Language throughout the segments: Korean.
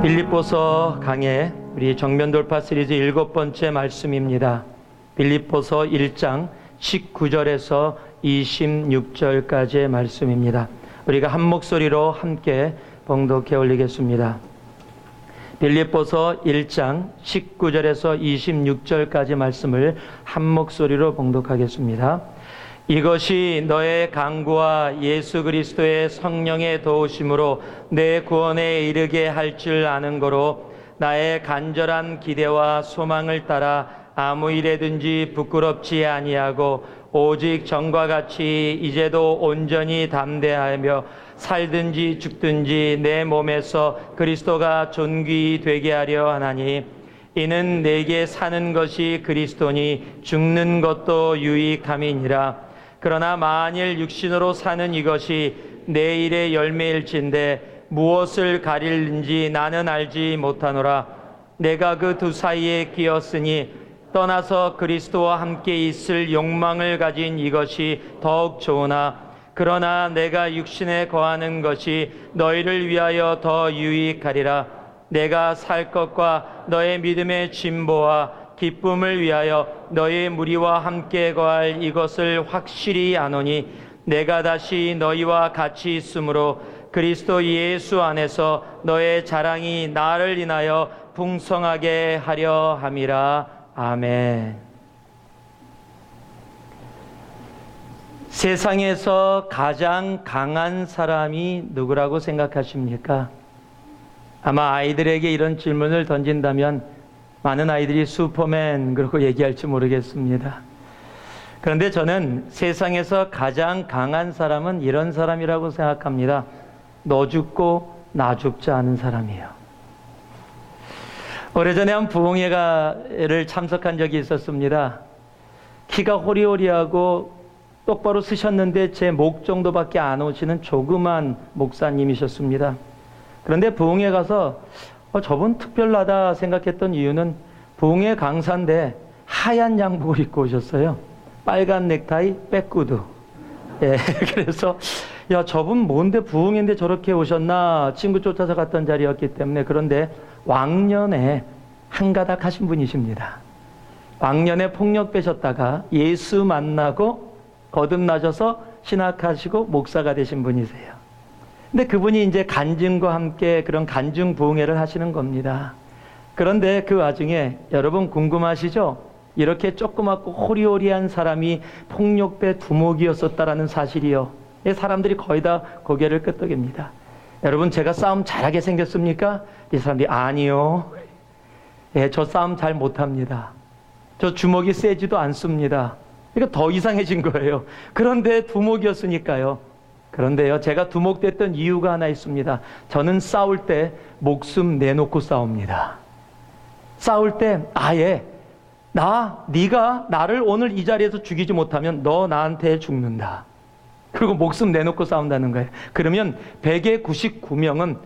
빌립보서 강해 우리 정면돌파 시리즈 7번째 말씀입니다. 빌립보서 1장 19절에서 26절까지의 말씀입니다. 우리가 한 목소리로 함께 봉독해 올리겠습니다. 빌립보서 1장 19절에서 26절까지 말씀을 한 목소리로 봉독하겠습니다. 이것이 너의 간구와 예수 그리스도의 성령의 도우심으로 내 구원에 이르게 할 줄 아는 거로 나의 간절한 기대와 소망을 따라 아무 일에든지 부끄럽지 아니하고 오직 전과 같이 이제도 온전히 담대하며 살든지 죽든지 내 몸에서 그리스도가 존귀 되게 하려 하나니 이는 내게 사는 것이 그리스도니 죽는 것도 유익함이니라. 그러나 만일 육신으로 사는 이것이 내일의 열매일진데 무엇을 가릴는지 나는 알지 못하노라. 내가 그 두 사이에 끼었으니 떠나서 그리스도와 함께 있을 욕망을 가진 이것이 더욱 좋으나 그러나 내가 육신에 거하는 것이 너희를 위하여 더 유익하리라. 내가 살 것과 너의 믿음의 진보와 기쁨을 위하여 너희 무리와 함께 거할 이것을 확실히 아노니 내가 다시 너희와 같이 있으므로 그리스도 예수 안에서 너의 자랑이 나를 인하여 풍성하게 하려 함이라. 아멘. 세상에서 가장 강한 사람이 누구라고 생각하십니까? 아마 아이들에게 이런 질문을 던진다면 많은 아이들이 슈퍼맨 그러고 얘기할지 모르겠습니다. 그런데 저는 세상에서 가장 강한 사람은 이런 사람이라고 생각합니다. 너 죽고 나 죽지 않은 사람이에요. 오래전에 한 부흥회를 참석한 적이 있었습니다. 키가 호리호리하고 똑바로 쓰셨는데 제 목 정도밖에 안 오시는 조그만 목사님이셨습니다. 그런데 부흥회 가서 저분 특별하다 생각했던 이유는 부흥회 강사인데 하얀 양복을 입고 오셨어요. 빨간 넥타이, 백구두. 예, 그래서 야 저분 뭔데 부흥회인데 저렇게 오셨나 친구 쫓아서 갔던 자리였기 때문에. 그런데 왕년에 한가닥 하신 분이십니다. 왕년에 폭력 빼셨다가 예수 만나고 거듭나셔서 신학하시고 목사가 되신 분이세요. 근데 그분이 이제 간증과 함께 그런 간증 부흥회를 하시는 겁니다. 그런데 그 와중에 여러분 궁금하시죠? 이렇게 조그맣고 호리호리한 사람이 폭력배 두목이었었다라는 사실이요. 사람들이 거의 다 고개를 끄덕입니다. 여러분 제가 싸움 잘하게 생겼습니까? 이 사람들이 아니요. 예, 저 싸움 잘 못합니다. 저 주먹이 세지도 않습니다. 그러니까 더 이상해진 거예요. 그런데 두목이었으니까요. 그런데요, 제가 두목됐던 이유가 하나 있습니다. 저는 싸울 때 목숨 내놓고 싸웁니다. 싸울 때 아예 네가 나를 오늘 이 자리에서 죽이지 못하면 너 나한테 죽는다. 그리고 목숨 내놓고 싸운다는 거예요. 그러면 100의 99명은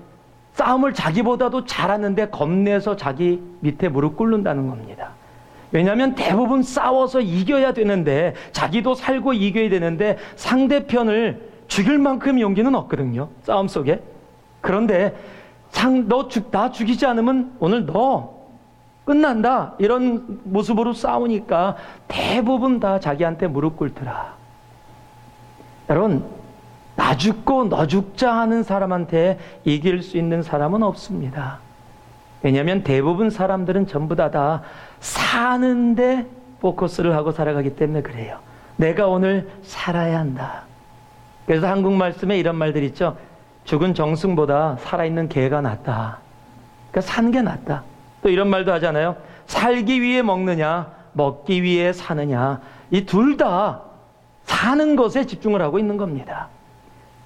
싸움을 자기보다도 잘하는데 겁내서 자기 밑에 무릎 꿇는다는 겁니다. 왜냐하면 대부분 싸워서 이겨야 되는데 자기도 살고 이겨야 되는데 상대편을 죽일 만큼 용기는 없거든요. 싸움 속에. 그런데 나 죽이지 않으면 오늘 너 끝난다. 이런 모습으로 싸우니까 대부분 다 자기한테 무릎 꿇더라. 여러분 나 죽고 너 죽자 하는 사람한테 이길 수 있는 사람은 없습니다. 왜냐하면 대부분 사람들은 전부 다 사는데 포커스를 하고 살아가기 때문에 그래요. 내가 오늘 살아야 한다. 그래서 한국 말씀에 이런 말들 있죠. 죽은 정승보다 살아있는 개가 낫다. 그러니까 사는 게 낫다. 또 이런 말도 하잖아요. 살기 위해 먹느냐 먹기 위해 사느냐, 이 둘 다 사는 것에 집중을 하고 있는 겁니다.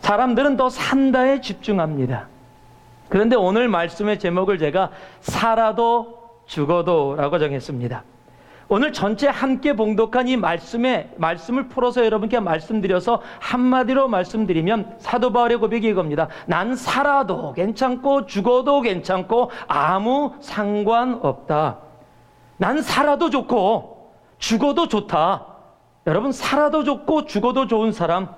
사람들은 더 산다에 집중합니다. 그런데 오늘 말씀의 제목을 제가 살아도 죽어도 라고 정했습니다. 오늘 전체 함께 봉독한 이 말씀을 풀어서 여러분께 말씀드려서 한마디로 말씀드리면 사도 바울의 고백이 이겁니다. 난 살아도 괜찮고 죽어도 괜찮고 아무 상관없다. 난 살아도 좋고 죽어도 좋다. 여러분 살아도 좋고 죽어도 좋은 사람,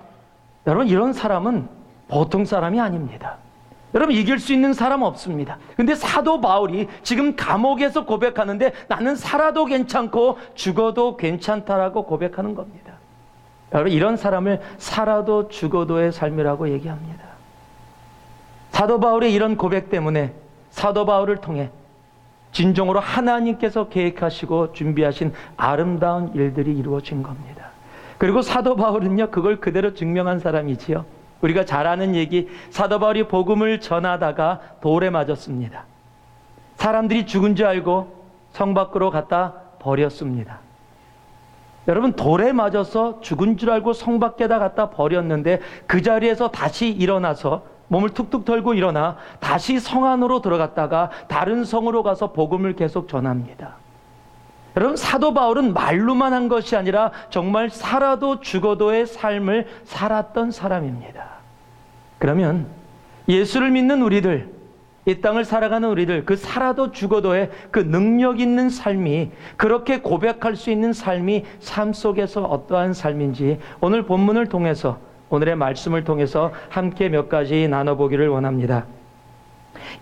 여러분 이런 사람은 보통 사람이 아닙니다. 여러분, 이길 수 있는 사람 없습니다. 근데 사도 바울이 지금 감옥에서 고백하는데 나는 살아도 괜찮고 죽어도 괜찮다라고 고백하는 겁니다. 여러분, 이런 사람을 살아도 죽어도의 삶이라고 얘기합니다. 사도 바울의 이런 고백 때문에 사도 바울을 통해 진정으로 하나님께서 계획하시고 준비하신 아름다운 일들이 이루어진 겁니다. 그리고 사도 바울은요, 그걸 그대로 증명한 사람이지요. 우리가 잘 아는 얘기, 사도 바울이 복음을 전하다가 돌에 맞았습니다. 사람들이 죽은 줄 알고 성 밖으로 갖다 버렸습니다. 여러분, 돌에 맞아서 죽은 줄 알고 성 밖에다 갖다 버렸는데 그 자리에서 다시 일어나서 몸을 툭툭 털고 일어나 다시 성 안으로 들어갔다가 다른 성으로 가서 복음을 계속 전합니다. 여러분, 사도 바울은 말로만 한 것이 아니라 정말 살아도 죽어도의 삶을 살았던 사람입니다. 그러면 예수를 믿는 우리들, 이 땅을 살아가는 우리들, 그 살아도 죽어도의 그 능력 있는 삶이, 그렇게 고백할 수 있는 삶이 삶 속에서 어떠한 삶인지 오늘 본문을 통해서, 오늘의 말씀을 통해서 함께 몇 가지 나눠보기를 원합니다.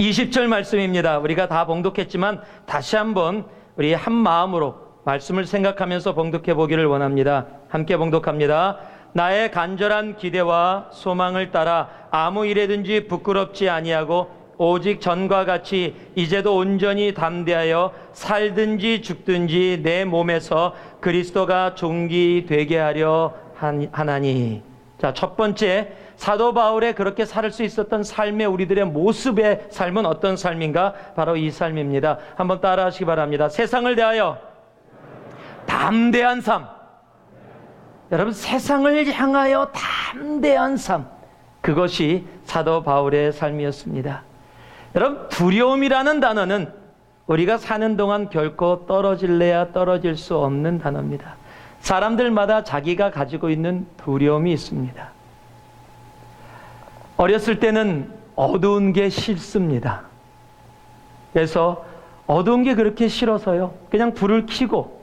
20절 말씀입니다. 우리가 다 봉독했지만 다시 한번 우리 한 마음으로 말씀을 생각하면서 봉독해 보기를 원합니다. 함께 봉독합니다. 나의 간절한 기대와 소망을 따라 아무 일에든지 부끄럽지 아니하고 오직 전과 같이 이제도 온전히 담대하여 살든지 죽든지 내 몸에서 그리스도가 존귀되게 하려 하나니. 자, 첫 번째, 사도 바울의 그렇게 살 수 있었던 삶의 우리들의 모습의 삶은 어떤 삶인가? 바로 이 삶입니다. 한번 따라 하시기 바랍니다. 세상을 대하여 담대한 삶. 여러분, 세상을 향하여 담대한 삶. 그것이 사도 바울의 삶이었습니다. 여러분, 두려움이라는 단어는 우리가 사는 동안 결코 떨어질래야 떨어질 수 없는 단어입니다. 사람들마다 자기가 가지고 있는 두려움이 있습니다. 어렸을 때는 어두운 게 싫습니다. 그래서 어두운 게 그렇게 싫어서요, 그냥 불을 켜고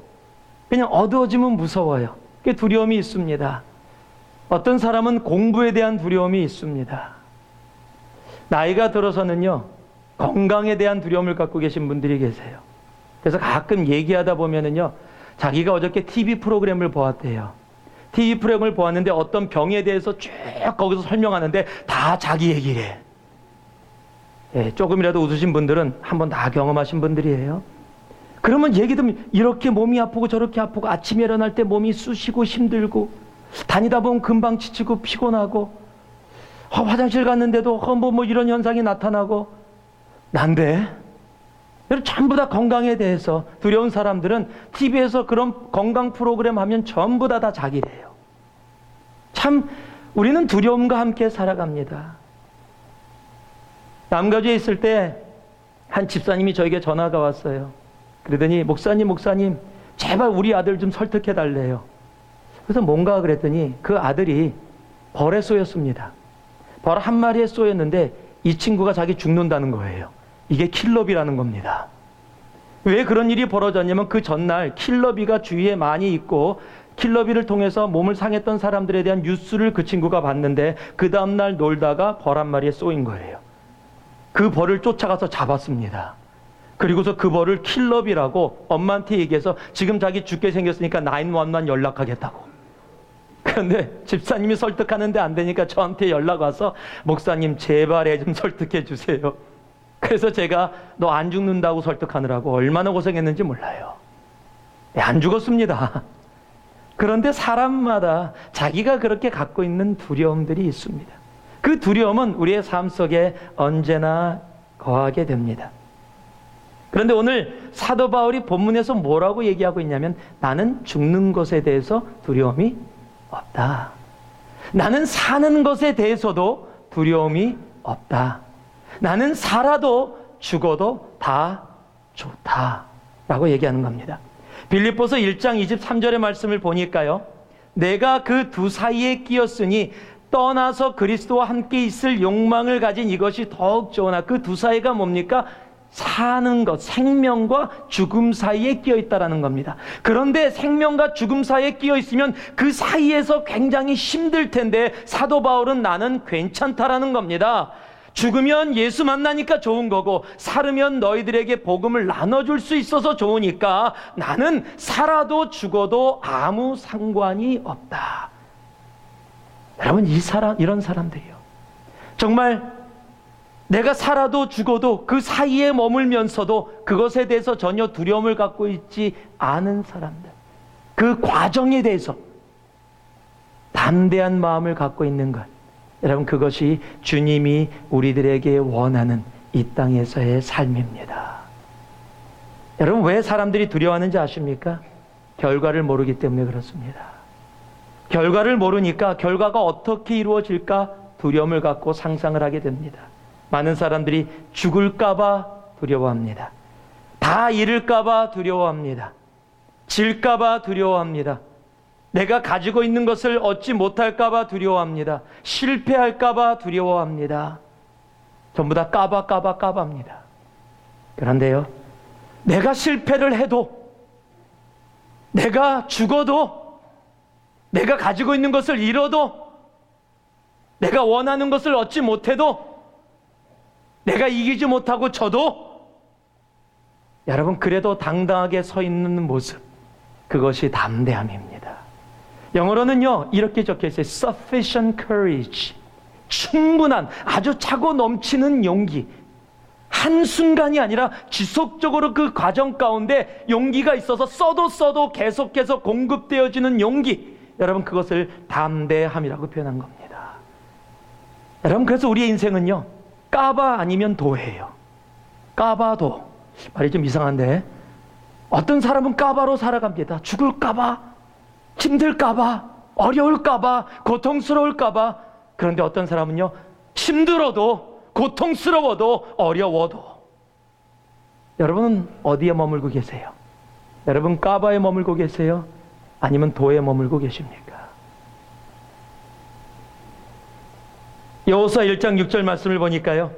그냥 어두워지면 무서워요. 그게 두려움이 있습니다. 어떤 사람은 공부에 대한 두려움이 있습니다. 나이가 들어서는요, 건강에 대한 두려움을 갖고 계신 분들이 계세요. 그래서 가끔 얘기하다 보면은요, 자기가 어저께 TV 프로그램을 보았대요. TV 프로그램을 보았는데 어떤 병에 대해서 쭉 거기서 설명하는데 다 자기 얘기래. 예, 조금이라도 웃으신 분들은 한번 다 경험하신 분들이에요. 그러면 얘기 들으면 이렇게 몸이 아프고 저렇게 아프고 아침에 일어날 때 몸이 쑤시고 힘들고 다니다 보면 금방 지치고 피곤하고 화장실 갔는데도 뭐 이런 현상이 나타나고 난데, 여러분, 전부 다 건강에 대해서 두려운 사람들은 TV에서 그런 건강 프로그램 하면 전부 다 자기래요. 참, 우리는 두려움과 함께 살아갑니다. 남가주에 있을 때 한 집사님이 저에게 전화가 왔어요. 그러더니 목사님 제발 우리 아들 좀 설득해 달래요. 그래서 뭔가 그랬더니 그 아들이 벌에 쏘였습니다. 벌 한 마리에 쏘였는데 이 친구가 자기 죽는다는 거예요. 이게 킬러비라는 겁니다. 왜 그런 일이 벌어졌냐면 그 전날 킬러비가 주위에 많이 있고 킬러비를 통해서 몸을 상했던 사람들에 대한 뉴스를 그 친구가 봤는데 그 다음날 놀다가 벌 한 마리에 쏘인 거예요. 그 벌을 쫓아가서 잡았습니다. 그리고서 그 벌을 킬러비라고 엄마한테 얘기해서 지금 자기 죽게 생겼으니까 911 연락하겠다고. 그런데 집사님이 설득하는데 안 되니까 저한테 연락 와서 목사님 제발 애 좀 설득해 주세요. 그래서 제가 너 안 죽는다고 설득하느라고 얼마나 고생했는지 몰라요. 안 죽었습니다. 그런데 사람마다 자기가 그렇게 갖고 있는 두려움들이 있습니다. 그 두려움은 우리의 삶 속에 언제나 거하게 됩니다. 그런데 오늘 사도 바울이 본문에서 뭐라고 얘기하고 있냐면 나는 죽는 것에 대해서 두려움이 없다. 나는 사는 것에 대해서도 두려움이 없다. 나는 살아도 죽어도 다 좋다라고 얘기하는 겁니다. 빌립보서 1장 23절의 말씀을 보니까요, 내가 그 두 사이에 끼었으니 떠나서 그리스도와 함께 있을 욕망을 가진 이것이 더욱 좋으나, 그 두 사이가 뭡니까? 사는 것, 생명과 죽음 사이에 끼어 있다라는 겁니다. 그런데 생명과 죽음 사이에 끼어 있으면 그 사이에서 굉장히 힘들 텐데 사도 바울은 나는 괜찮다라는 겁니다. 죽으면 예수 만나니까 좋은 거고 살으면 너희들에게 복음을 나눠줄 수 있어서 좋으니까 나는 살아도 죽어도 아무 상관이 없다. 여러분, 이런 사람들이요, 정말 내가 살아도 죽어도 그 사이에 머물면서도 그것에 대해서 전혀 두려움을 갖고 있지 않은 사람들, 그 과정에 대해서 담대한 마음을 갖고 있는 것, 여러분, 그것이 주님이 우리들에게 원하는 이 땅에서의 삶입니다. 여러분, 왜 사람들이 두려워하는지 아십니까? 결과를 모르기 때문에 그렇습니다. 결과를 모르니까 결과가 어떻게 이루어질까 두려움을 갖고 상상을 하게 됩니다. 많은 사람들이 죽을까봐 두려워합니다. 다 잃을까봐 두려워합니다. 질까봐 두려워합니다. 내가 가지고 있는 것을 얻지 못할까봐 두려워합니다. 실패할까봐 두려워합니다. 전부 다 까봐입니다. 그런데요, 내가 실패를 해도, 내가 죽어도, 내가 가지고 있는 것을 잃어도, 내가 원하는 것을 얻지 못해도, 내가 이기지 못하고 져도, 여러분, 그래도 당당하게 서 있는 모습, 그것이 담대함입니다. 영어로는요, 이렇게 적혀 있어요. Sufficient courage. 충분한, 아주 차고 넘치는 용기. 한순간이 아니라 지속적으로 그 과정 가운데 용기가 있어서 써도 계속해서 공급되어지는 용기. 여러분, 그것을 담대함이라고 표현한 겁니다. 여러분, 그래서 우리의 인생은요, 까봐 아니면 도예요. 까봐도. 말이 좀 이상한데, 어떤 사람은 까봐로 살아갑니다. 죽을까봐, 힘들까봐, 어려울까봐, 고통스러울까봐. 그런데 어떤 사람은요, 힘들어도, 고통스러워도, 어려워도. 여러분은 어디에 머물고 계세요? 여러분, 까봐에 머물고 계세요? 아니면 도에 머물고 계십니까? 여호수아 1장 6절 말씀을 보니까요,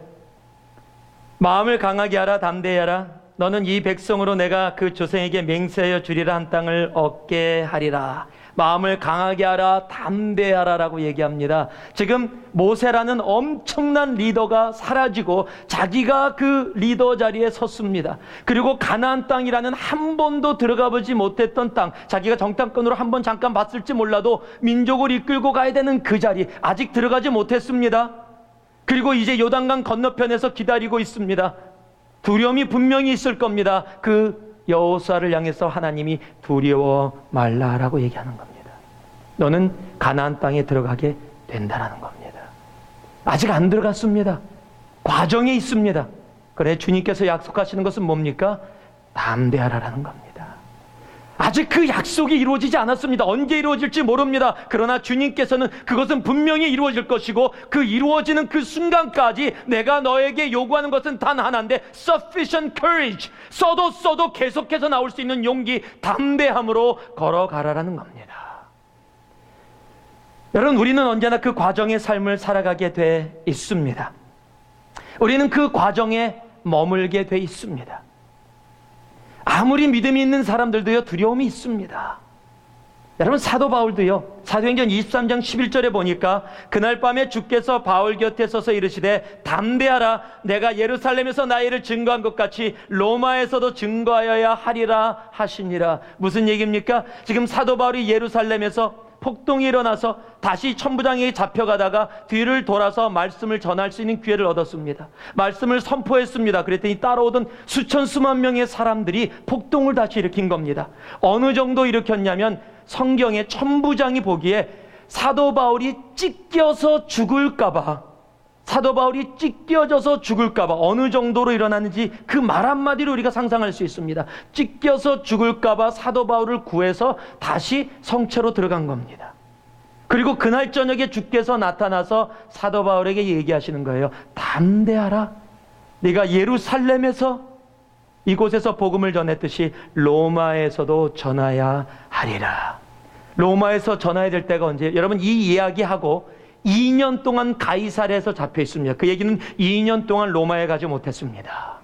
마음을 강하게 하라, 담대히 하라. 너는 이 백성으로 내가 그 조상에게 맹세하여 주리라 한 땅을 얻게 하리라. 마음을 강하게 하라, 담대하라라고 얘기합니다. 지금 모세라는 엄청난 리더가 사라지고 자기가 그 리더 자리에 섰습니다. 그리고 가나안 땅이라는 한 번도 들어가 보지 못했던 땅, 자기가 정탐꾼으로 한 번 잠깐 봤을지 몰라도 민족을 이끌고 가야 되는 그 자리, 아직 들어가지 못했습니다. 그리고 이제 요단강 건너편에서 기다리고 있습니다. 두려움이 분명히 있을 겁니다. 그 여호수아를 향해서 하나님이 두려워 말라라고 얘기하는 겁니다. 너는 가나안 땅에 들어가게 된다라는 겁니다. 아직 안 들어갔습니다. 과정에 있습니다. 그래, 주님께서 약속하시는 것은 뭡니까? 담대하라라는 겁니다. 아직 그 약속이 이루어지지 않았습니다. 언제 이루어질지 모릅니다. 그러나 주님께서는 그것은 분명히 이루어질 것이고, 그 이루어지는 그 순간까지 내가 너에게 요구하는 것은 단 하나인데, sufficient courage. 써도 계속해서 나올 수 있는 용기, 담대함으로 걸어가라라는 겁니다. 여러분, 우리는 언제나 그 과정의 삶을 살아가게 돼 있습니다. 우리는 그 과정에 머물게 돼 있습니다. 아무리 믿음이 있는 사람들도요, 두려움이 있습니다. 여러분, 사도 바울도요, 사도행전 23장 11절에 보니까 그날 밤에 주께서 바울 곁에 서서 이르시되 담대하라, 내가 예루살렘에서 나의 일을 증거한 것 같이 로마에서도 증거하여야 하리라 하시니라. 무슨 얘기입니까? 지금 사도 바울이 예루살렘에서 폭동이 일어나서 다시 천부장에게 잡혀가다가 뒤를 돌아서 말씀을 전할 수 있는 기회를 얻었습니다. 말씀을 선포했습니다. 그랬더니 따라오던 수천 수만 명의 사람들이 폭동을 다시 일으킨 겁니다. 어느 정도 일으켰냐면, 성경에 천부장이 보기에 사도 바울이 찢겨서 죽을까봐, 사도 바울이 찢겨져서 죽을까봐 어느 정도로 일어나는지 그 말 한마디로 우리가 상상할 수 있습니다. 찢겨서 죽을까봐 사도 바울을 구해서 다시 성체로 들어간 겁니다. 그리고 그날 저녁에 주께서 나타나서 사도 바울에게 얘기하시는 거예요. 담대하라. 네가 예루살렘에서 이곳에서 복음을 전했듯이 로마에서도 전해야 하리라. 로마에서 전해야 될 때가 언제? 여러분, 이 이야기하고 2년 동안 가이사랴에서 잡혀 있습니다. 그 얘기는 2년 동안 로마에 가지 못했습니다.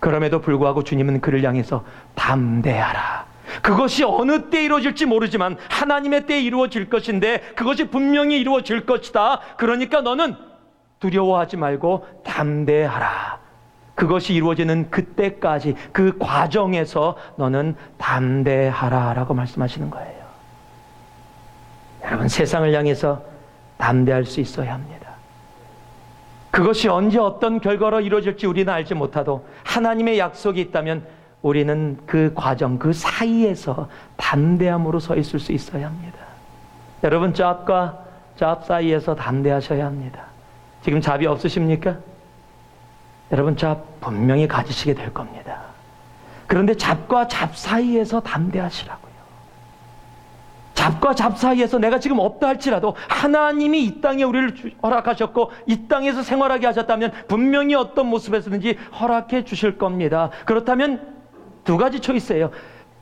그럼에도 불구하고 주님은 그를 향해서 담대하라. 그것이 어느 때 이루어질지 모르지만 하나님의 때에 이루어질 것인데, 그것이 분명히 이루어질 것이다. 그러니까 너는 두려워하지 말고 담대하라. 그것이 이루어지는 그때까지, 그 과정에서 너는 담대하라 라고 말씀하시는 거예요. 여러분, 세상을 향해서 담대할 수 있어야 합니다. 그것이 언제 어떤 결과로 이루어질지 우리는 알지 못하도 하나님의 약속이 있다면 우리는 그 과정, 그 사이에서 담대함으로 서 있을 수 있어야 합니다. 여러분, 잡과 잡 사이에서 담대하셔야 합니다. 지금 잡이 없으십니까? 여러분, 잡 분명히 가지시게 될 겁니다. 그런데 잡과 잡 사이에서 담대하시라고요. 잡과 잡 사이에서 내가 지금 없다 할지라도 하나님이 이 땅에 우리를 허락하셨고 이 땅에서 생활하게 하셨다면 분명히 어떤 모습에서든지 허락해 주실 겁니다. 그렇다면 두 가지 초이스예요.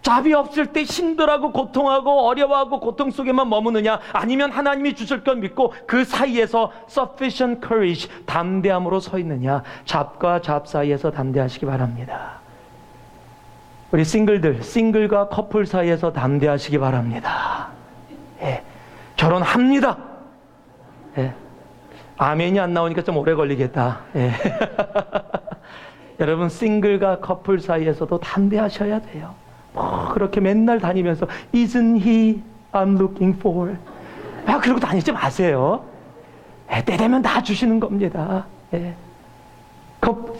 잡이 없을 때 힘들하고 고통하고 어려워하고 고통 속에만 머무느냐, 아니면 하나님이 주실 걸 믿고 그 사이에서 sufficient courage, 담대함으로 서 있느냐. 잡과 잡 사이에서 담대하시기 바랍니다. 우리 싱글과 커플 사이에서 담대하시기 바랍니다. 예, 결혼합니다. 예, 아멘이 안 나오니까 좀 오래 걸리겠다. 예. 여러분, 싱글과 커플 사이에서도 담대하셔야 돼요. 그렇게 맨날 다니면서 Isn't he I'm looking for? 그러고 다니지 마세요. 예, 때 되면 다 주시는 겁니다. 예.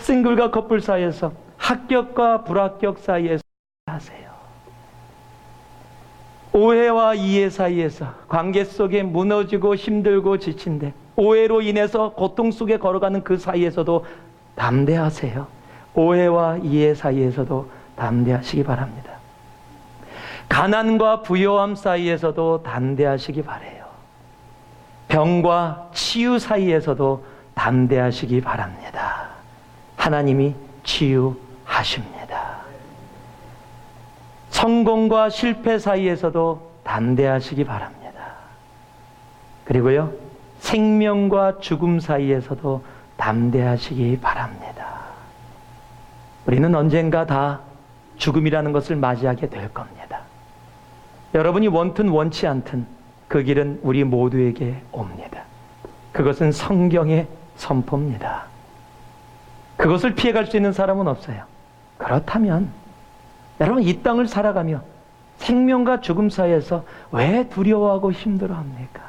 싱글과 커플 사이에서, 합격과 불합격 사이에서 하세요. 오해와 이해 사이에서, 관계 속에 무너지고 힘들고 지친데 오해로 인해서 고통 속에 걸어가는 그 사이에서도 담대하세요. 오해와 이해 사이에서도 담대하시기 바랍니다. 가난과 부요함 사이에서도 담대하시기 바라요. 병과 치유 사이에서도 담대하시기 바랍니다. 하나님이 치유하십니다. 성공과 실패 사이에서도 담대하시기 바랍니다. 그리고요, 생명과 죽음 사이에서도 담대하시기 바랍니다. 우리는 언젠가 다 죽음이라는 것을 맞이하게 될 겁니다. 여러분이 원튼 원치 않든 그 길은 우리 모두에게 옵니다. 그것은 성경의 선포입니다. 그것을 피해갈 수 있는 사람은 없어요. 그렇다면 여러분, 이 땅을 살아가며 생명과 죽음 사이에서 왜 두려워하고 힘들어합니까?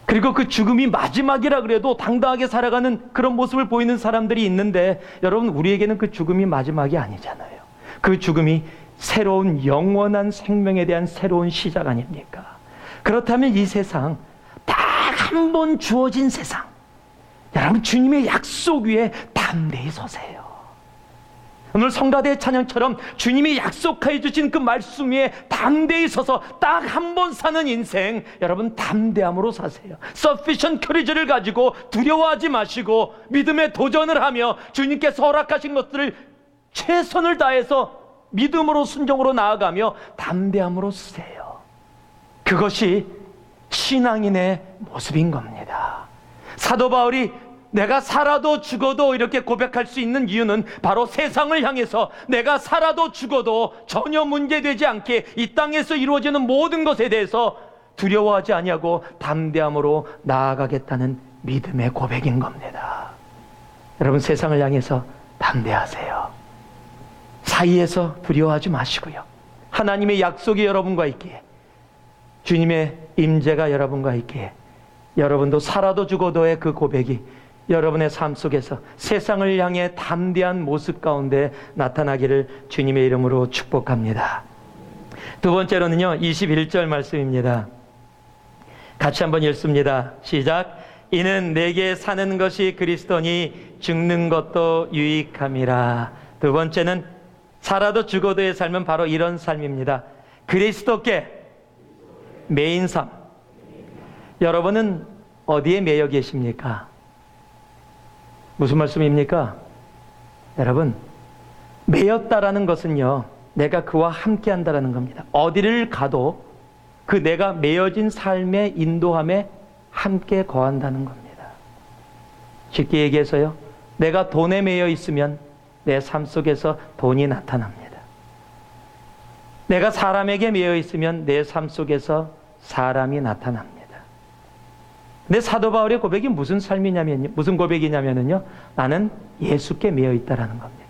그리고 그 죽음이 마지막이라 그래도 당당하게 살아가는 그런 모습을 보이는 사람들이 있는데, 여러분, 우리에게는 그 죽음이 마지막이 아니잖아요. 그 죽음이 새로운 영원한 생명에 대한 새로운 시작 아닙니까? 그렇다면 이 세상, 딱 한 번 주어진 세상, 여러분, 주님의 약속 위에 담대히 서세요. 오늘 성가대 찬양처럼 주님이 약속해 주신 그 말씀 위에 담대히 서서 딱 한 번 사는 인생, 여러분, 담대함으로 사세요. sufficient courage를 가지고 두려워하지 마시고 믿음의 도전을 하며 주님께서 허락하신 것들을 최선을 다해서 믿음으로 순종으로 나아가며 담대함으로 쓰세요. 그것이 신앙인의 모습인 겁니다. 사도 바울이 내가 살아도 죽어도 이렇게 고백할 수 있는 이유는 바로 세상을 향해서 내가 살아도 죽어도 전혀 문제되지 않게 이 땅에서 이루어지는 모든 것에 대해서 두려워하지 아니하고 담대함으로 나아가겠다는 믿음의 고백인 겁니다. 여러분, 세상을 향해서 담대하세요. 사이에서 두려워하지 마시고요. 하나님의 약속이 여러분과 있기에, 주님의 임재가 여러분과 있기에, 여러분도 살아도 죽어도의 그 고백이 여러분의 삶 속에서 세상을 향해 담대한 모습 가운데 나타나기를 주님의 이름으로 축복합니다. 두 번째로는요, 21절 말씀입니다. 같이 한번 읽습니다. 시작. 이는 내게 사는 것이 그리스도니 죽는 것도 유익함이라. 두 번째는 살아도 죽어도의 삶은 바로 이런 삶입니다. 그리스도께 매인 삶. 여러분은 어디에 매여 계십니까? 무슨 말씀입니까? 여러분, 매였다라는 것은요, 내가 그와 함께 한다라는 겁니다. 어디를 가도 그 내가 매여진 삶의 인도함에 함께 거한다는 겁니다. 쉽게 얘기해서요, 내가 돈에 매여 있으면 내 삶 속에서 돈이 나타납니다. 내가 사람에게 매여 있으면 내 삶 속에서 사람이 나타납니다. 근데 사도 바울의 고백이 무슨 삶이냐면요, 무슨 고백이냐면요, 나는 예수께 매여 있다라는 겁니다.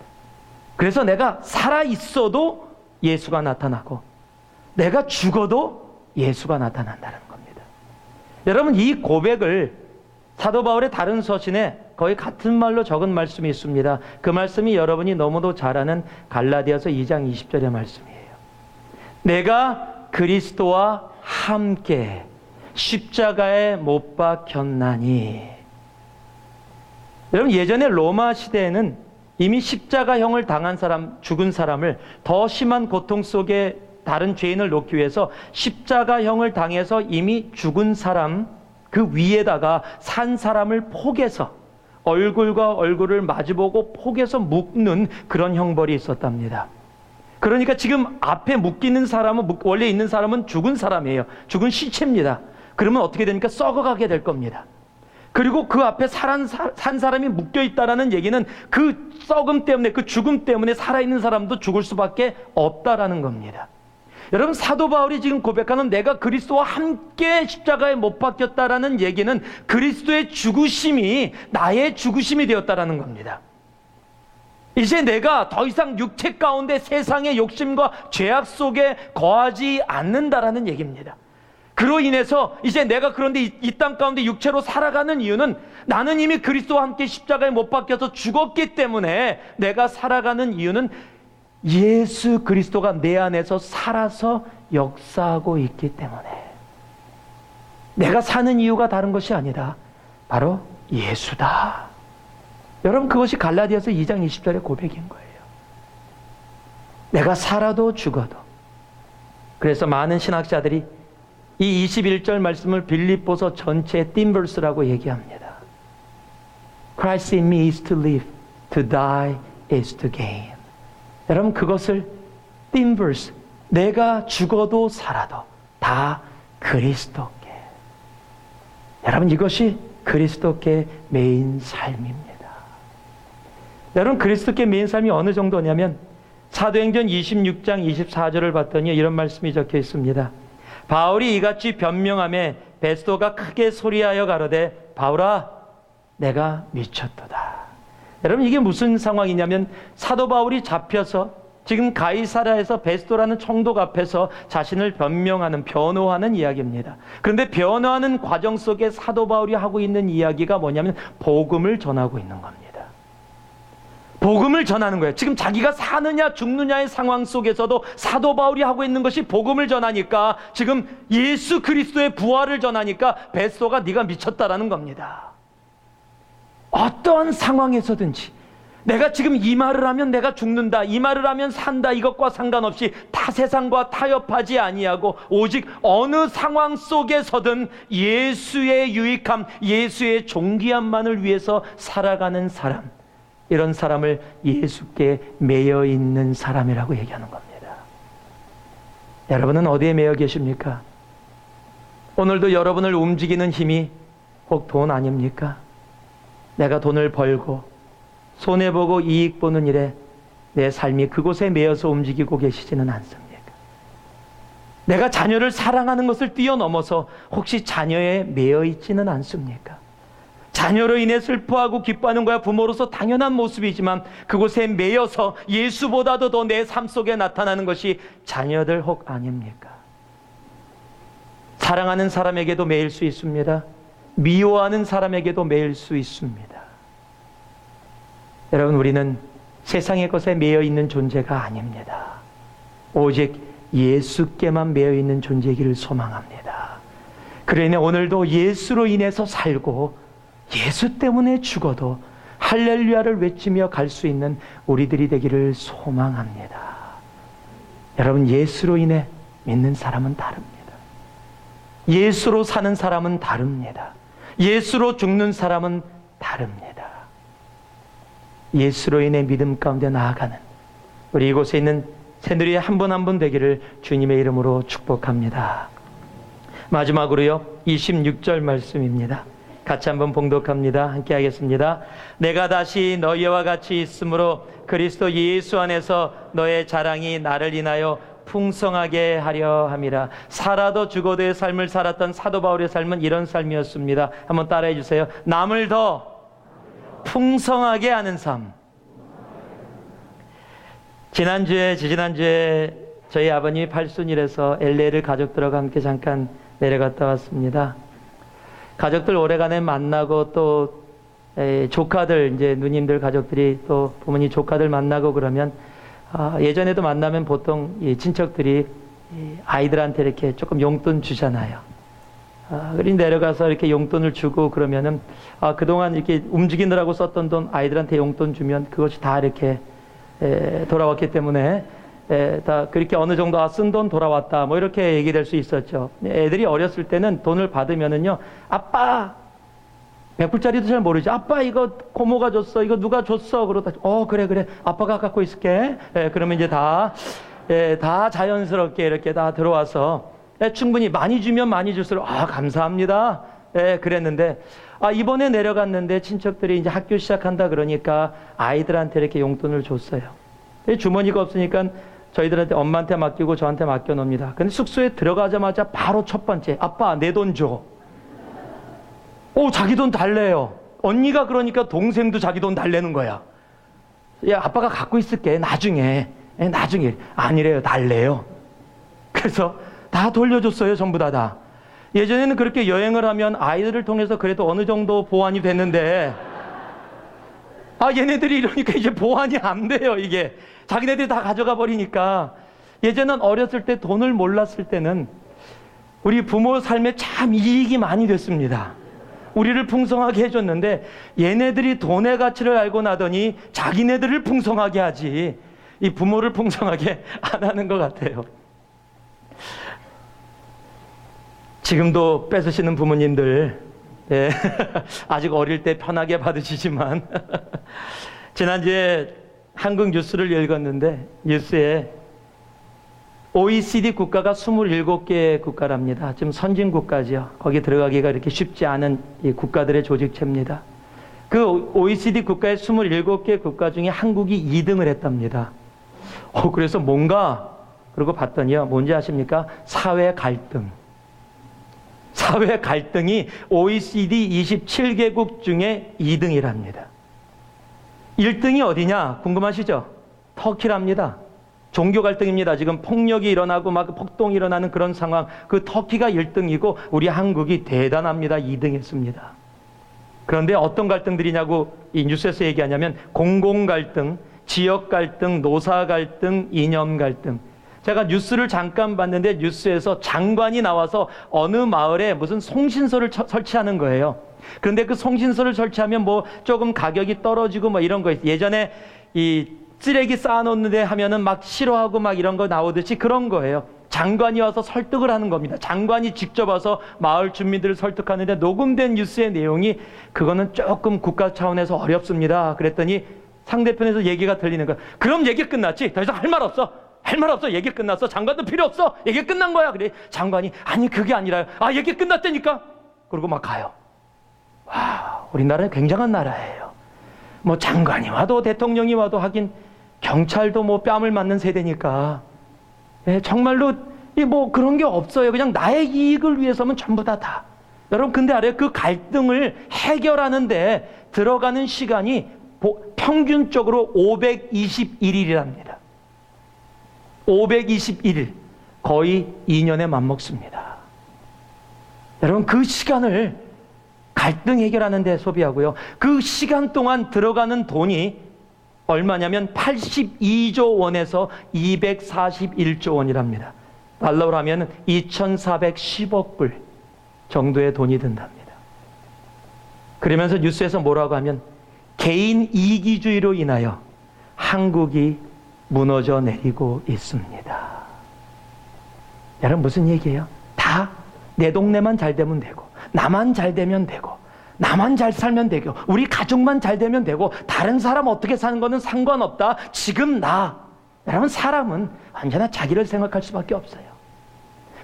그래서 내가 살아 있어도 예수가 나타나고 내가 죽어도 예수가 나타난다는 겁니다. 여러분, 이 고백을 사도 바울의 다른 서신에 거의 같은 말로 적은 말씀이 있습니다. 그 말씀이 여러분이 너무도 잘 아는 갈라디아서 2장 20절의 말씀이에요. 내가 그리스도와 함께 십자가에 못 박혔나니. 여러분, 예전에 로마 시대에는 이미 십자가형을 당한 사람, 죽은 사람을 더 심한 고통 속에 다른 죄인을 놓기 위해서 십자가형을 당해서 이미 죽은 사람 그 위에다가 산 사람을 포개서 얼굴과 얼굴을 마주보고 포개서 묶는 그런 형벌이 있었답니다. 그러니까 지금 앞에 묶이는 사람은, 원래 있는 사람은 죽은 사람이에요. 죽은 시체입니다. 그러면 어떻게 되니까 썩어가게 될 겁니다. 그리고 그 앞에 산 사람이 묶여있다라는 얘기는 그 썩음 때문에, 그 죽음 때문에 살아있는 사람도 죽을 수밖에 없다라는 겁니다. 여러분, 사도 바울이 지금 고백하는 내가 그리스도와 함께 십자가에 못 박혔다라는 얘기는 그리스도의 죽으심이 나의 죽으심이 되었다라는 겁니다. 이제 내가 더 이상 육체 가운데 세상의 욕심과 죄악 속에 거하지 않는다라는 얘기입니다. 그로 인해서 이제 내가 그런데 이 땅 가운데 육체로 살아가는 이유는 나는 이미 그리스도와 함께 십자가에 못 박혀서 죽었기 때문에 내가 살아가는 이유는 예수 그리스도가 내 안에서 살아서 역사하고 있기 때문에 내가 사는 이유가 다른 것이 아니라 바로 예수다. 여러분, 그것이 갈라디아서 2장 20절의 고백인 거예요. 내가 살아도 죽어도. 그래서 많은 신학자들이 이 21절 말씀을 빌립보서 전체의 띵버스라고 얘기합니다. Christ in me is to live, to die is to gain. 여러분, 그것을 띵버스, 내가 죽어도 살아도 다 그리스도께. 여러분, 이것이 그리스도께 매인 삶입니다. 여러분, 그리스도께 매인 삶이 어느 정도냐면 사도행전 26장 24절을 봤더니 이런 말씀이 적혀 있습니다. 바울이 이같이 변명하며 베스도가 크게 소리하여 가로되 바울아 내가 미쳤도다. 여러분, 이게 무슨 상황이냐면 사도 바울이 잡혀서 지금 가이사랴에서 베스도라는 총독 앞에서 자신을 변호하는 이야기입니다. 그런데 변호하는 과정 속에 사도 바울이 하고 있는 이야기가 뭐냐면 복음을 전하고 있는 겁니다. 복음을 전하는 거예요. 지금 자기가 사느냐 죽느냐의 상황 속에서도 사도 바울이 하고 있는 것이 복음을 전하니까, 지금 예수 그리스도의 부활을 전하니까 베스도가 네가 미쳤다라는 겁니다. 어떠한 상황에서든지 내가 지금 이 말을 하면 내가 죽는다, 이 말을 하면 산다, 이것과 상관없이 타 세상과 타협하지 아니하고 오직 어느 상황 속에서든 예수의 유익함, 예수의 존귀함만을 위해서 살아가는 사람, 이런 사람을 예수께 매여 있는 사람이라고 얘기하는 겁니다. 여러분은 어디에 매여 계십니까? 오늘도 여러분을 움직이는 힘이 혹 돈 아닙니까? 내가 돈을 벌고 손해보고 이익 보는 일에 내 삶이 그곳에 매여서 움직이고 계시지는 않습니까? 내가 자녀를 사랑하는 것을 뛰어넘어서 혹시 자녀에 매여 있지는 않습니까? 자녀로 인해 슬퍼하고 기뻐하는 거야 부모로서 당연한 모습이지만 그곳에 매여서 예수보다도 더 내 삶 속에 나타나는 것이 자녀들 혹 아닙니까? 사랑하는 사람에게도 매일 수 있습니다. 미워하는 사람에게도 매일 수 있습니다. 여러분, 우리는 세상의 것에 매여 있는 존재가 아닙니다. 오직 예수께만 매여 있는 존재이기를 소망합니다. 그러니 오늘도 예수로 인해서 살고 예수 때문에 죽어도 할렐루야를 외치며 갈 수 있는 우리들이 되기를 소망합니다. 여러분, 예수로 인해 믿는 사람은 다릅니다. 예수로 사는 사람은 다릅니다. 예수로 죽는 사람은 다릅니다. 예수로 인해 믿음 가운데 나아가는 우리 이곳에 있는 새누리의 한 분 한 분 되기를 주님의 이름으로 축복합니다. 마지막으로요, 26절 말씀입니다. 같이 한번 봉독합니다. 함께 하겠습니다. 내가 다시 너희와 같이 있으므로 그리스도 예수 안에서 너의 자랑이 나를 인하여 풍성하게 하려 함이라. 살아도 죽어도의 삶을 살았던 사도 바울의 삶은 이런 삶이었습니다. 한번 따라해 주세요. 남을 더 풍성하게 하는 삶. 지지난주에 저희 아버님이 팔순일에서 LA를 가족들하고 함께 잠깐 내려갔다 왔습니다. 가족들 오래간에 만나고 또 조카들, 이제 누님들 가족들이 또 부모님 조카들 만나고 그러면 예전에도 만나면 보통 이 친척들이 아이들한테 이렇게 조금 용돈 주잖아요. 그리고 내려가서 이렇게 용돈을 주고 그러면은 그동안 이렇게 움직이느라고 썼던 돈 아이들한테 용돈 주면 그것이 다 이렇게 돌아왔기 때문에 다 그렇게 어느 정도 쓴 돈 돌아왔다 뭐 이렇게 얘기될 수 있었죠. 애들이 어렸을 때는 돈을 받으면은요, 아빠 100불짜리도 잘 모르죠. 아빠 이거 고모가 줬어, 이거 누가 줬어, 그러다 그래 아빠가 갖고 있을게. 그러면 이제 다 자연스럽게 이렇게 다 들어와서 충분히 많이 주면 많이 줄수록 감사합니다. 그랬는데 이번에 내려갔는데 친척들이 이제 학교 시작한다 그러니까 아이들한테 이렇게 용돈을 줬어요. 주머니가 없으니까 저희들한테 엄마한테 맡기고 저한테 맡겨놉니다. 근데 숙소에 들어가자마자 바로 첫 번째, 아빠 내 돈 줘. 자기 돈 달래요. 언니가 그러니까 동생도 자기 돈 달래는 거야. 야, 아빠가 갖고 있을게. 나중에. 아니래요. 달래요. 그래서 다 돌려줬어요. 전부 다. 예전에는 그렇게 여행을 하면 아이들을 통해서 그래도 어느 정도 보완이 됐는데 얘네들이 이러니까 이제 보완이 안 돼요. 이게 자기네들이 다 가져가 버리니까. 예전엔 어렸을 때 돈을 몰랐을 때는 우리 부모 삶에 참 이익이 많이 됐습니다. 우리를 풍성하게 해줬는데 얘네들이 돈의 가치를 알고 나더니 자기네들을 풍성하게 하지 이 부모를 풍성하게 안 하는 것 같아요. 지금도 뺏으시는 부모님들, 아직 어릴 때 편하게 받으시지만 지난주에 한국 뉴스를 읽었는데 뉴스에 OECD 국가가 27개 국가랍니다. 지금 선진국가죠. 거기 들어가기가 이렇게 쉽지 않은 이 국가들의 조직체입니다. 그 OECD 국가의 27개 국가 중에 한국이 2등을 했답니다. 그래서 뭔가 그러고 봤더니요. 뭔지 아십니까? 사회 갈등. 사회 갈등이 OECD 27개국 중에 2등이랍니다. 1등이 어디냐? 궁금하시죠? 터키랍니다. 종교 갈등입니다. 지금 폭력이 일어나고 막 폭동이 일어나는 그런 상황. 그 터키가 1등이고 우리 한국이 대단합니다. 2등 했습니다. 그런데 어떤 갈등들이냐고 이 뉴스에서 얘기하냐면 공공 갈등, 지역 갈등, 노사 갈등, 이념 갈등. 제가 뉴스를 잠깐 봤는데 뉴스에서 장관이 나와서 어느 마을에 무슨 송신소를 설치하는 거예요. 그런데 그 송신소를 설치하면 뭐 조금 가격이 떨어지고 뭐 이런 거 있어요. 예전에 이 쓰레기 쌓아놓는데 하면은 막 싫어하고 막 이런 거 나오듯이 그런 거예요. 장관이 와서 설득을 하는 겁니다. 장관이 직접 와서 마을 주민들을 설득하는데 녹음된 뉴스의 내용이 그거는 조금 국가 차원에서 어렵습니다. 그랬더니 상대편에서 얘기가 들리는 거야. 그럼 얘기 끝났지? 더 이상 할 말 없어. 할 말 없어. 얘기 끝났어. 장관도 필요 없어. 얘기 끝난 거야. 그래. 장관이 아니 그게 아니라요. 얘기 끝났다니까. 그러고 막 가요. 와, 우리나라는 굉장한 나라예요. 뭐 장관이 와도 대통령이 와도 하긴 경찰도 뭐 뺨을 맞는 세대니까 정말로 뭐 그런 게 없어요. 그냥 나의 이익을 위해서면 전부 다. 여러분 근데 알아요? 그 갈등을 해결하는데 들어가는 시간이 평균적으로 521일이랍니다. 521일. 거의 2년에 맞먹습니다. 여러분 그 시간을 갈등 해결하는 데 소비하고요. 그 시간 동안 들어가는 돈이 얼마냐면 82조 원에서 241조 원이랍니다. 달러로 하면 2,410억 불 정도의 돈이 든답니다. 그러면서 뉴스에서 뭐라고 하면 개인 이기주의로 인하여 한국이 무너져 내리고 있습니다. 여러분 무슨 얘기예요? 다 내 동네만 잘 되면 되고 나만 잘 되면 되고 나만 잘 살면 되고 우리 가족만 잘 되면 되고 다른 사람 어떻게 사는 거는 상관없다. 지금 나. 여러분 사람은 언제나 자기를 생각할 수밖에 없어요.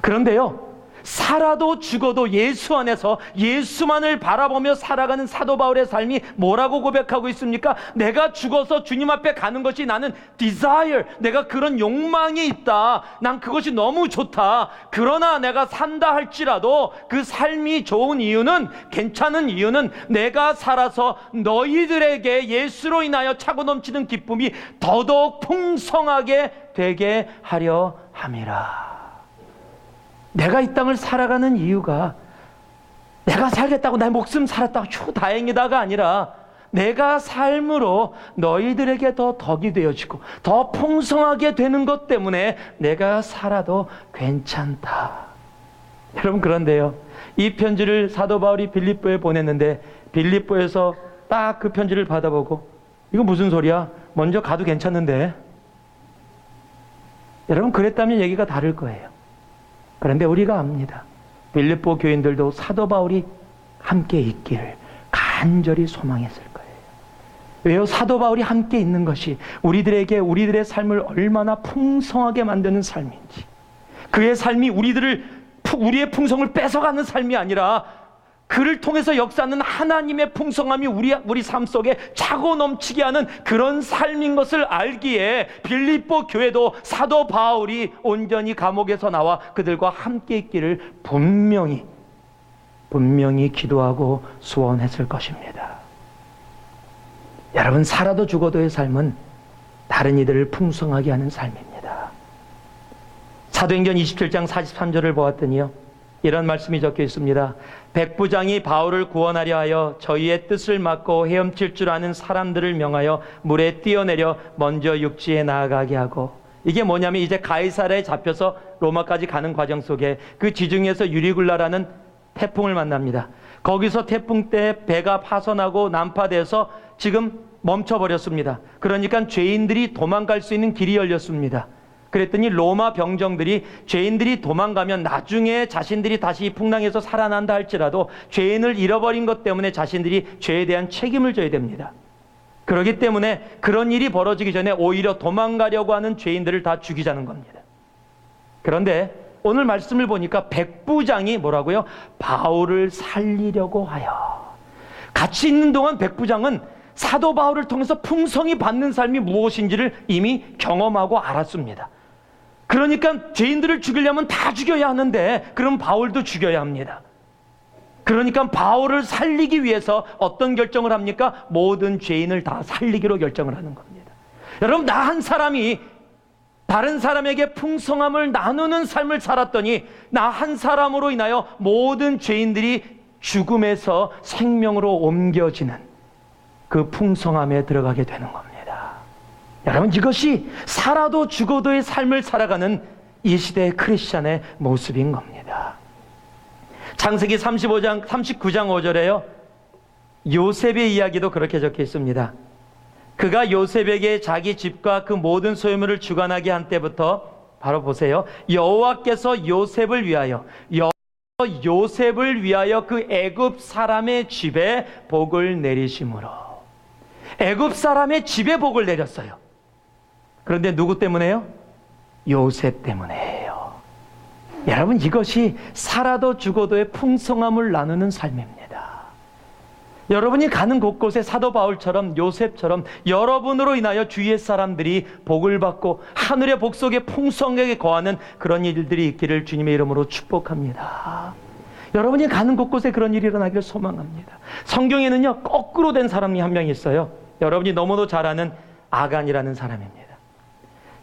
그런데요. 살아도 죽어도 예수 안에서 예수만을 바라보며 살아가는 사도 바울의 삶이 뭐라고 고백하고 있습니까? 내가 죽어서 주님 앞에 가는 것이 나는 desire, 내가 그런 욕망이 있다. 난 그것이 너무 좋다. 그러나 내가 산다 할지라도 그 삶이 좋은 이유는, 괜찮은 이유는 내가 살아서 너희들에게 예수로 인하여 차고 넘치는 기쁨이 더더욱 풍성하게 되게 하려 함이라. 내가 이 땅을 살아가는 이유가 내가 살겠다고 내 목숨 살았다고 휴 다행이다가 아니라 내가 삶으로 너희들에게 더 덕이 되어지고 더 풍성하게 되는 것 때문에 내가 살아도 괜찮다. 여러분, 그런데요, 이 편지를 사도 바울이 빌립보에 보냈는데 빌립보에서 딱 그 편지를 받아보고 이거 무슨 소리야? 먼저 가도 괜찮은데. 여러분, 그랬다면 얘기가 다를 거예요. 그런데 우리가 압니다. 빌립보 교인들도 사도 바울이 함께 있기를 간절히 소망했을 거예요. 왜요? 사도 바울이 함께 있는 것이 우리들에게 우리들의 삶을 얼마나 풍성하게 만드는 삶인지, 그의 삶이 우리의 풍성을 뺏어가는 삶이 아니라 그를 통해서 역사하는 하나님의 풍성함이 우리 삶 속에 차고 넘치게 하는 그런 삶인 것을 알기에 빌립보 교회도 사도 바울이 온전히 감옥에서 나와 그들과 함께 있기를 분명히 기도하고 소원했을 것입니다. 여러분, 살아도 죽어도의 삶은 다른 이들을 풍성하게 하는 삶입니다. 사도행전 27장 43절을 보았더니요, 이런 말씀이 적혀 있습니다. 백부장이 바울을 구원하려 하여 저희의 뜻을 막고 헤엄칠 줄 아는 사람들을 명하여 물에 뛰어내려 먼저 육지에 나아가게 하고. 이게 뭐냐면 이제 가이사랴에 잡혀서 로마까지 가는 과정 속에 그 지중해에서 유리굴라라는 태풍을 만납니다. 거기서 태풍 때 배가 파손하고 난파돼서 지금 멈춰버렸습니다. 그러니까 죄인들이 도망갈 수 있는 길이 열렸습니다. 그랬더니 로마 병정들이 죄인들이 도망가면 나중에 자신들이 다시 풍랑에서 살아난다 할지라도 죄인을 잃어버린 것 때문에 자신들이 죄에 대한 책임을 져야 됩니다. 그렇기 때문에 그런 일이 벌어지기 전에 오히려 도망가려고 하는 죄인들을 다 죽이자는 겁니다. 그런데 오늘 말씀을 보니까 백부장이 뭐라고요? 바울을 살리려고 하여. 같이 있는 동안 백부장은 사도 바울을 통해서 풍성히 받는 삶이 무엇인지를 이미 경험하고 알았습니다. 그러니까 죄인들을 죽이려면 다 죽여야 하는데 그럼 바울도 죽여야 합니다. 그러니까 바울을 살리기 위해서 어떤 결정을 합니까? 모든 죄인을 다 살리기로 결정을 하는 겁니다. 여러분, 나 한 사람이 다른 사람에게 풍성함을 나누는 삶을 살았더니 나 한 사람으로 인하여 모든 죄인들이 죽음에서 생명으로 옮겨지는 그 풍성함에 들어가게 되는 겁니다. 여러분, 이것이 살아도 죽어도의 삶을 살아가는 이 시대의 크리스찬의 모습인 겁니다. 창세기 39장 5절에요. 요셉의 이야기도 그렇게 적혀 있습니다. 그가 요셉에게 자기 집과 그 모든 소유물을 주관하게 한 때부터 바로 보세요. 여호와께서 요셉을 위하여 그 애굽 사람의 집에 복을 내리심으로. 애굽 사람의 집에 복을 내렸어요. 그런데 누구 때문에요? 요셉 때문에요. 여러분, 이것이 살아도 죽어도의 풍성함을 나누는 삶입니다. 여러분이 가는 곳곳에 사도 바울처럼 요셉처럼 여러분으로 인하여 주위의 사람들이 복을 받고 하늘의 복 속에 풍성하게 거하는 그런 일들이 있기를 주님의 이름으로 축복합니다. 여러분이 가는 곳곳에 그런 일이 일어나기를 소망합니다. 성경에는요, 거꾸로 된 사람이 한 명 있어요. 여러분이 너무도 잘 아는 아간이라는 사람입니다.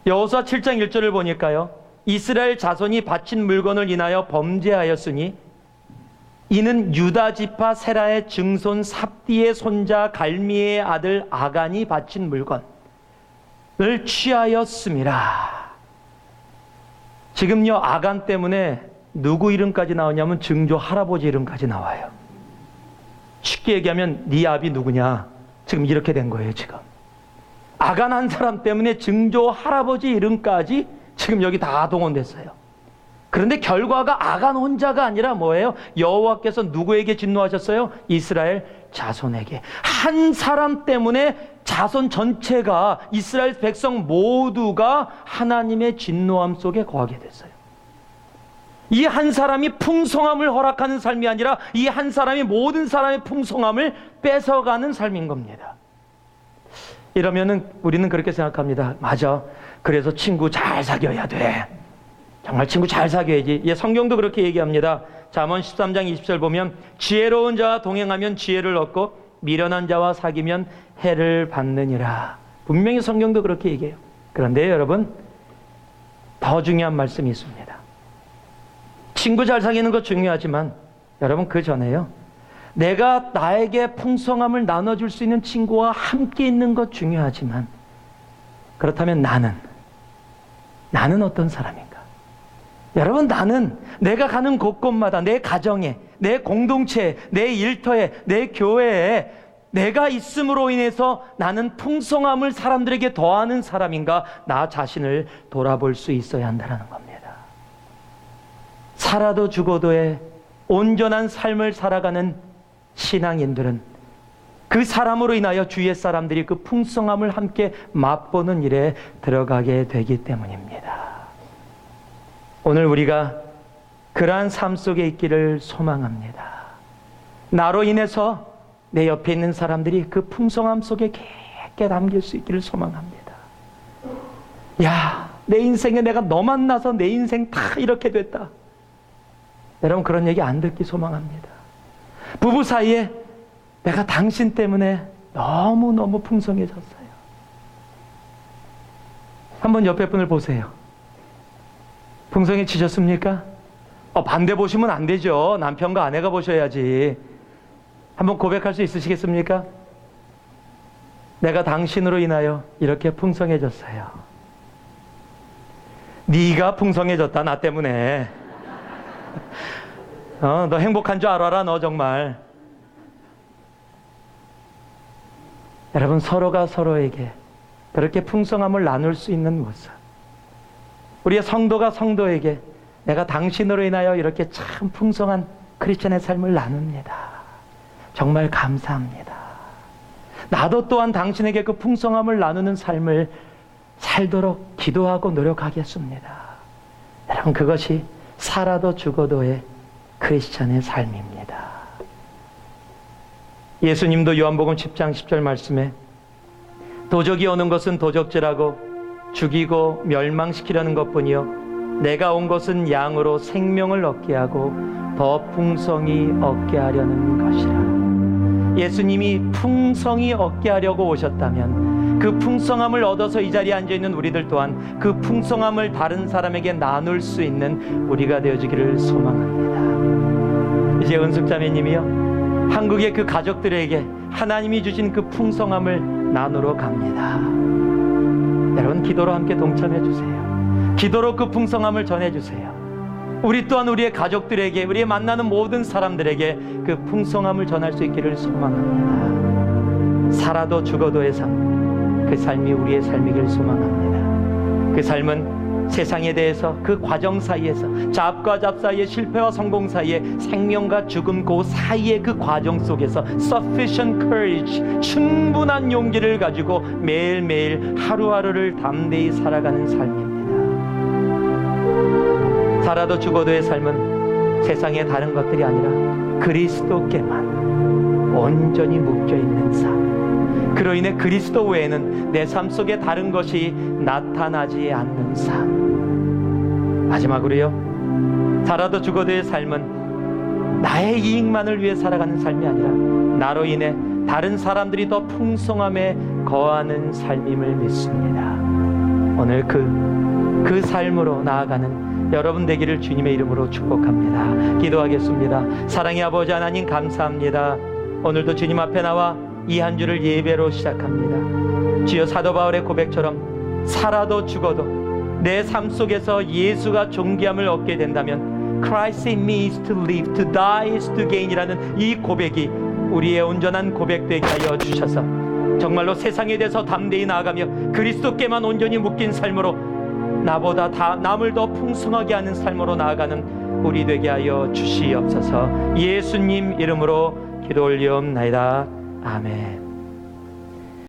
여호수아 7장 1절을 보니까요, 이스라엘 자손이 바친 물건을 인하여 범죄하였으니 이는 유다 지파 세라의 증손 삽디의 손자 갈미의 아들 아간이 바친 물건을 취하였음이라. 지금요, 아간 때문에 누구 이름까지 나오냐면 증조 할아버지 이름까지 나와요. 쉽게 얘기하면 네 아비 누구냐? 지금 이렇게 된 거예요. 지금 아간 한 사람 때문에 증조 할아버지 이름까지 지금 여기 다 동원됐어요. 그런데 결과가 아간 혼자가 아니라 뭐예요? 여호와께서 누구에게 진노하셨어요? 이스라엘 자손에게. 한 사람 때문에 자손 전체가, 이스라엘 백성 모두가 하나님의 진노함 속에 거하게 됐어요. 이 한 사람이 풍성함을 허락하는 삶이 아니라 이 한 사람이 모든 사람의 풍성함을 뺏어가는 삶인 겁니다. 이러면은 우리는 그렇게 생각합니다. 맞아. 그래서 친구 잘 사귀어야 돼. 정말 친구 잘 사귀어야지. 예, 성경도 그렇게 얘기합니다. 잠언 13장 20절 보면 지혜로운 자와 동행하면 지혜를 얻고 미련한 자와 사귀면 해를 받느니라. 분명히 성경도 그렇게 얘기해요. 그런데 여러분, 더 중요한 말씀이 있습니다. 친구 잘 사귀는 거 중요하지만 여러분, 그 전에요, 내가 나에게 풍성함을 나눠줄 수 있는 친구와 함께 있는 것 중요하지만, 그렇다면 나는 어떤 사람인가? 여러분, 나는 내가 가는 곳곳마다 내 가정에, 내 공동체에, 내 일터에, 내 교회에 내가 있음으로 인해서 나는 풍성함을 사람들에게 더하는 사람인가? 나 자신을 돌아볼 수 있어야 한다는 겁니다. 살아도 죽어도의 온전한 삶을 살아가는 신앙인들은 그 사람으로 인하여 주위의 사람들이 그 풍성함을 함께 맛보는 일에 들어가게 되기 때문입니다. 오늘 우리가 그러한 삶 속에 있기를 소망합니다. 나로 인해서 내 옆에 있는 사람들이 그 풍성함 속에 깊게 담길 수 있기를 소망합니다. 야, 내 인생에 내가 너 만나서 내 인생 다 이렇게 됐다. 여러분, 그런 얘기 안 듣기 소망합니다. 부부 사이에 내가 당신 때문에 너무너무 풍성해졌어요. 한번 옆에 분을 보세요. 풍성해지셨습니까? 반대 보시면 안 되죠. 남편과 아내가 보셔야지. 한번 고백할 수 있으시겠습니까? 내가 당신으로 인하여 이렇게 풍성해졌어요. 네가 풍성해졌다, 나 때문에. 너 행복한 줄 알아라, 너 정말. 여러분, 서로가 서로에게 그렇게 풍성함을 나눌 수 있는 모습, 우리의 성도가 성도에게 내가 당신으로 인하여 이렇게 참 풍성한 크리스천의 삶을 나눕니다. 정말 감사합니다. 나도 또한 당신에게 그 풍성함을 나누는 삶을 살도록 기도하고 노력하겠습니다. 여러분, 그것이 살아도 죽어도의 크리스천의 삶입니다. 예수님도 요한복음 10장 10절 말씀에 도적이 오는 것은 도적질하고 죽이고 멸망시키려는 것뿐이요 내가 온 것은 양으로 생명을 얻게 하고 더 풍성히 얻게 하려는 것이라. 예수님이 풍성히 얻게 하려고 오셨다면 그 풍성함을 얻어서 이 자리에 앉아있는 우리들 또한 그 풍성함을 다른 사람에게 나눌 수 있는 우리가 되어지기를 소망합니다. 이제 은숙자매님이요, 한국의 그 가족들에게 하나님이 주신 그 풍성함을 나누러 갑니다. 여러분, 기도로 함께 동참해 주세요. 기도로 그 풍성함을 전해 주세요. 우리 또한 우리의 가족들에게, 우리의 만나는 모든 사람들에게 그 풍성함을 전할 수 있기를 소망합니다. 살아도 죽어도의 삶, 그 삶이 우리의 삶이길 소망합니다. 그 삶은 세상에 대해서 그 과정 사이에서, 잡과 잡 사이에, 실패와 성공 사이에, 생명과 죽음 그 사이의 그 과정 속에서 sufficient courage, 충분한 용기를 가지고 매일매일 하루하루를 담대히 살아가는 삶입니다. 살아도 죽어도의 삶은 세상의 다른 것들이 아니라 그리스도께만 온전히 묶여있는 삶, 그로 인해 그리스도 외에는 내 삶 속에 다른 것이 나타나지 않는 삶. 마지막으로요, 살아도 죽어도의 삶은 나의 이익만을 위해 살아가는 삶이 아니라 나로 인해 다른 사람들이 더 풍성함에 거하는 삶임을 믿습니다. 오늘 그 삶으로 나아가는 여러분 되기를 주님의 이름으로 축복합니다. 기도하겠습니다. 사랑의 아버지 하나님, 감사합니다. 오늘도 주님 앞에 나와 이 한 주를 예배로 시작합니다. 주여, 사도 바울의 고백처럼 살아도 죽어도 내 삶 속에서 예수가 존귀함을 얻게 된다면 Christ in me is to live, to die is to gain 이라는 이 고백이 우리의 온전한 고백 되게 하여 주셔서 정말로 세상에 대해서 담대히 나아가며 그리스도께만 온전히 묶인 삶으로 나보다 남을 더 풍성하게 하는 삶으로 나아가는 우리 되게 하여 주시옵소서. 예수님 이름으로 기도 올리옵나이다. 아멘.